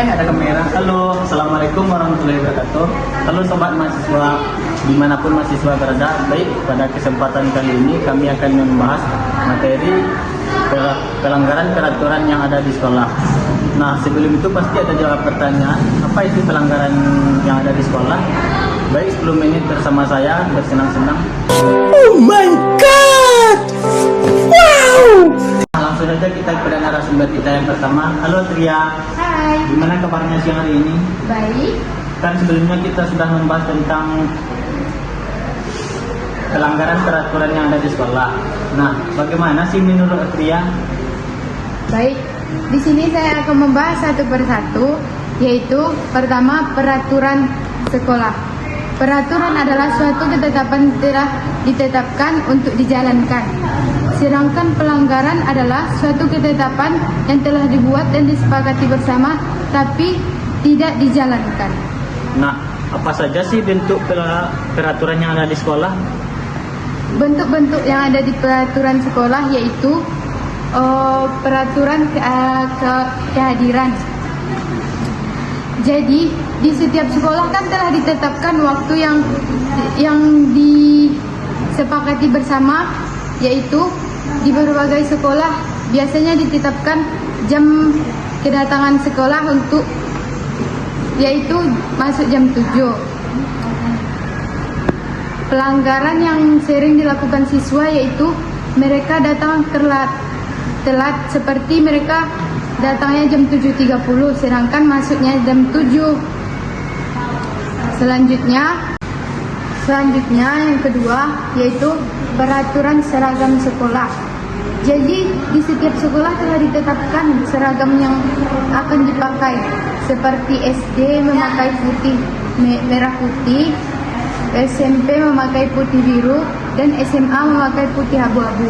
ada kamera. Halo, assalamualaikum warahmatullahi wabarakatuh. Halo sobat mahasiswa, dimanapun mahasiswa berada. Baik, pada kesempatan kali ini kami akan membahas materi pelanggaran peraturan yang ada di sekolah. Nah, sebelum itu pasti ada jawab pertanyaan, apa itu pelanggaran yang ada di sekolah? Baik, 10 menit bersama saya bersenang-senang. Oh my god! Wow! Langsung saja kita kepada narasumber kita yang pertama. Halo Tria. Hai. Gimana kabarnya siang hari ini? Baik. Kan sebelumnya kita sudah membahas tentang pelanggaran peraturan yang ada di sekolah. Nah, bagaimana sih menurut Tria? Baik. Di sini saya akan membahas satu persatu, yaitu pertama peraturan sekolah. Peraturan adalah suatu ketetapan telah ditetapkan untuk dijalankan. Sedangkan pelanggaran adalah suatu ketetapan yang telah dibuat dan disepakati bersama tapi tidak dijalankan. Nah, apa saja sih bentuk peraturan yang ada di sekolah? Bentuk-bentuk yang ada di peraturan sekolah yaitu peraturan kehadiran. Jadi di setiap sekolah kan telah ditetapkan waktu yang disepakati bersama, yaitu di berbagai sekolah biasanya ditetapkan jam kedatangan sekolah untuk yaitu masuk jam 7. Pelanggaran yang sering dilakukan siswa yaitu mereka datang telat seperti mereka datangnya jam 7.30 sedangkan masuknya jam 7. Selanjutnya yang kedua yaitu peraturan seragam sekolah. Jadi di setiap sekolah telah ditetapkan seragam yang akan dipakai, seperti SD memakai putih merah putih, SMP memakai putih biru, dan SMA memakai putih abu-abu.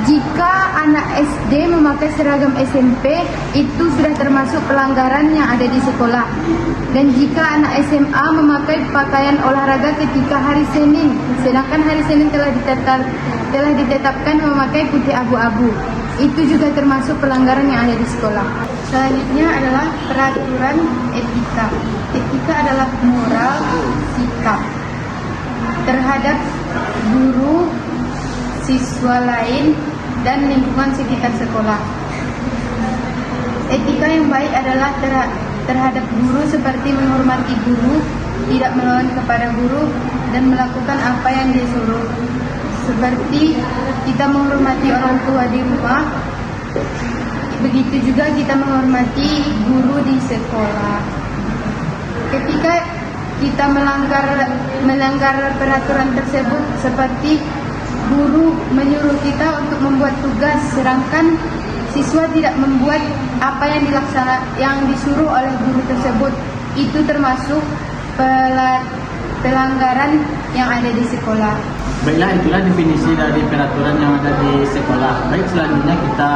Jika anak SD memakai seragam SMP, itu sudah termasuk pelanggaran yang ada di sekolah. Dan jika anak SMA memakai pakaian olahraga ketika hari Senin, sedangkan hari Senin telah ditetapkan memakai putih abu-abu, itu juga termasuk pelanggaran yang ada di sekolah. Selanjutnya adalah peraturan etika. Etika adalah moral sikap terhadap guru, siswa lain, dan lingkungan sekitar sekolah. Etika yang baik adalah terhadap guru seperti menghormati guru, tidak melawan kepada guru, dan melakukan apa yang dia suruh. Seperti kita menghormati orang tua di rumah, begitu juga kita menghormati guru di sekolah. Ketika kita melanggar peraturan tersebut, seperti guru menyuruh kita untuk membuat tugas, sedangkan siswa tidak membuat apa yang disuruh oleh guru tersebut, itu termasuk pelanggaran yang ada di sekolah. Baiklah, itulah definisi dari peraturan yang ada di sekolah. Baik, selanjutnya kita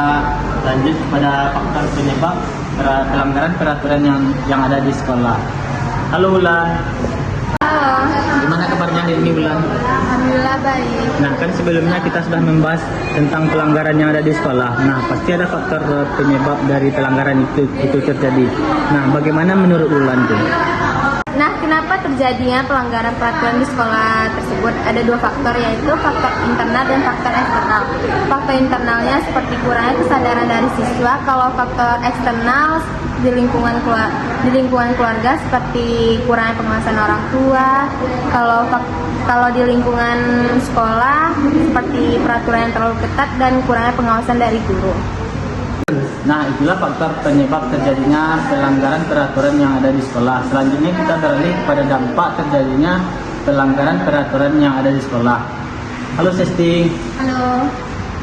lanjut pada faktor penyebab pelanggaran peraturan yang ada di sekolah. Halo Ulan. Halo. Gimana kabarnya hari ini Ulan? Alhamdulillah baik. Nah, kan sebelumnya kita sudah membahas tentang pelanggaran yang ada di sekolah. Nah, pasti ada faktor penyebab dari pelanggaran itu terjadi. Nah, bagaimana menurut Ulan tuh? Nah, kenapa terjadinya pelanggaran peraturan di sekolah tersebut? Ada dua faktor, yaitu faktor internal dan faktor eksternal. Faktor internalnya seperti kurangnya kesadaran dari siswa. Kalau faktor eksternal di lingkungan keluarga seperti kurangnya pengawasan orang tua. Kalau di lingkungan sekolah seperti peraturan yang terlalu ketat dan kurangnya pengawasan dari guru. Nah, itulah faktor penyebab terjadinya pelanggaran peraturan yang ada di sekolah. Selanjutnya kita beralih pada dampak terjadinya pelanggaran peraturan yang ada di sekolah. Halo Sesti. Halo.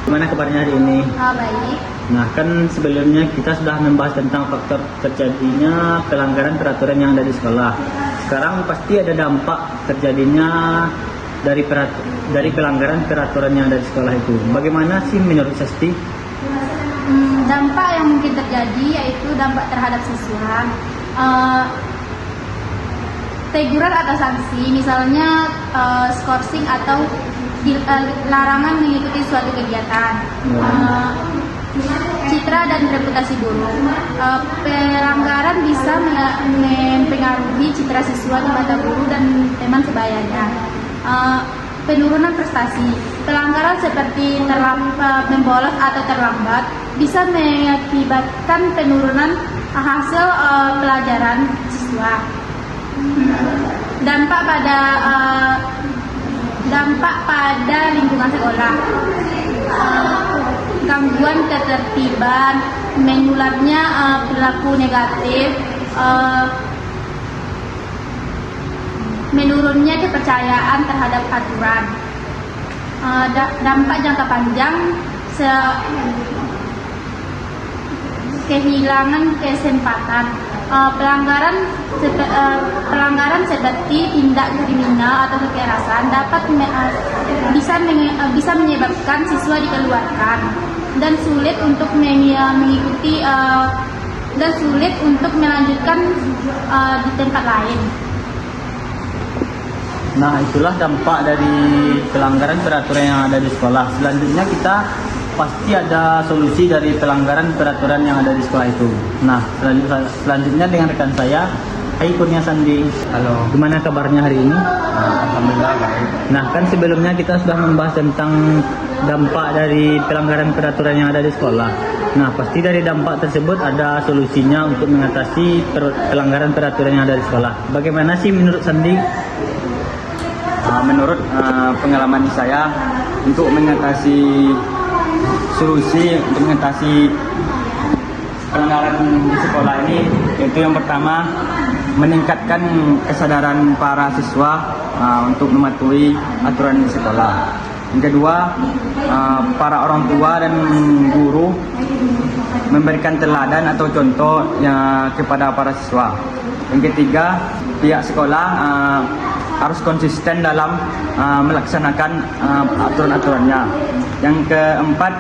Gimana kabarnya hari ini? Baik. Nah, kan sebelumnya kita sudah membahas tentang faktor terjadinya pelanggaran peraturan yang ada di sekolah. Sekarang pasti ada dampak terjadinya dari pelanggaran peraturan yang ada di sekolah itu. Bagaimana sih menurut Sesti? Dampak yang mungkin terjadi yaitu dampak terhadap siswa, teguran atau sanksi, misalnya skorsing atau larangan mengikuti suatu kegiatan. Citra dan reputasi guru. Pelanggaran bisa mempengaruhi citra siswa di mata guru dan teman sebayanya. Penurunan prestasi. Pelanggaran seperti membolos atau terlambat bisa mengakibatkan penurunan hasil pelajaran siswa. Dampak pada lingkungan sekolah. Gangguan ketertiban, menularnya perilaku negatif, menurunnya kepercayaan terhadap aturan. Dampak jangka panjang, kehilangan kesempatan. Pelanggaran seperti tindak kriminal atau kekerasan dapat bisa menyebabkan siswa dikeluarkan dan sulit untuk mengikuti dan sulit untuk melanjutkan di tempat lain. Nah, itulah dampak dari pelanggaran peraturan yang ada di sekolah. Selanjutnya kita pasti ada solusi dari pelanggaran peraturan yang ada di sekolah itu. Nah, selanjutnya dengan rekan saya, Hai Kurnia Sandi. Halo. Gimana kabarnya hari ini? Alhamdulillah baik. Nah, kan sebelumnya kita sudah membahas tentang dampak dari pelanggaran peraturan yang ada di sekolah. Nah, pasti dari dampak tersebut ada solusinya untuk mengatasi pelanggaran peraturan yang ada di sekolah. Bagaimana sih menurut Sandi? Menurut pengalaman saya, untuk mengatasi pelanggaran di sekolah ini, yaitu yang pertama meningkatkan kesadaran para siswa untuk mematuhi aturan di sekolah. Yang kedua, para orang tua dan guru memberikan teladan atau contoh kepada para siswa. Yang ketiga, pihak sekolah harus konsisten dalam melaksanakan aturan-aturannya. Yang keempat,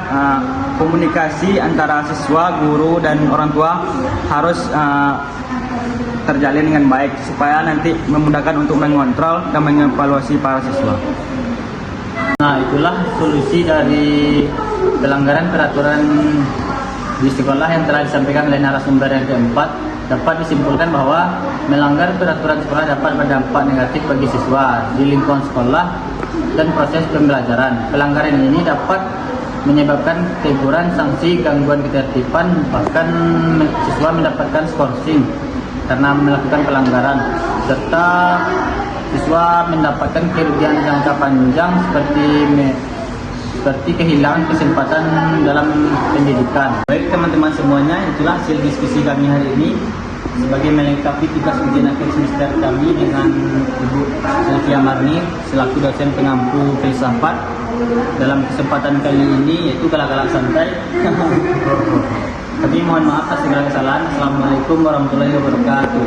komunikasi antara siswa, guru, dan orang tua harus terjalin dengan baik supaya nanti memudahkan untuk mengontrol dan mengevaluasi para siswa. Nah, itulah solusi dari pelanggaran peraturan di sekolah yang telah disampaikan oleh narasumber yang keempat. Dapat disimpulkan bahwa melanggar peraturan sekolah dapat berdampak negatif bagi siswa di lingkungan sekolah dan proses pembelajaran. Pelanggaran ini dapat menyebabkan teguran, sanksi, gangguan ketertiban, bahkan siswa mendapatkan skorsing karena melakukan pelanggaran, serta siswa mendapatkan kerugian jangka panjang seperti kehilangan kesempatan dalam pendidikan. Baik teman-teman semuanya, itulah hasil diskusi kami hari ini sebagai melengkapi tugas ujian akhir semester kami dengan Ibu Sylvia Marni selaku dosen pengampu filsafat. Dalam kesempatan kali ini yaitu galak-galak santai. Tapi mohon maaf atas segala kesalahan. Assalamualaikum warahmatullahi wabarakatuh.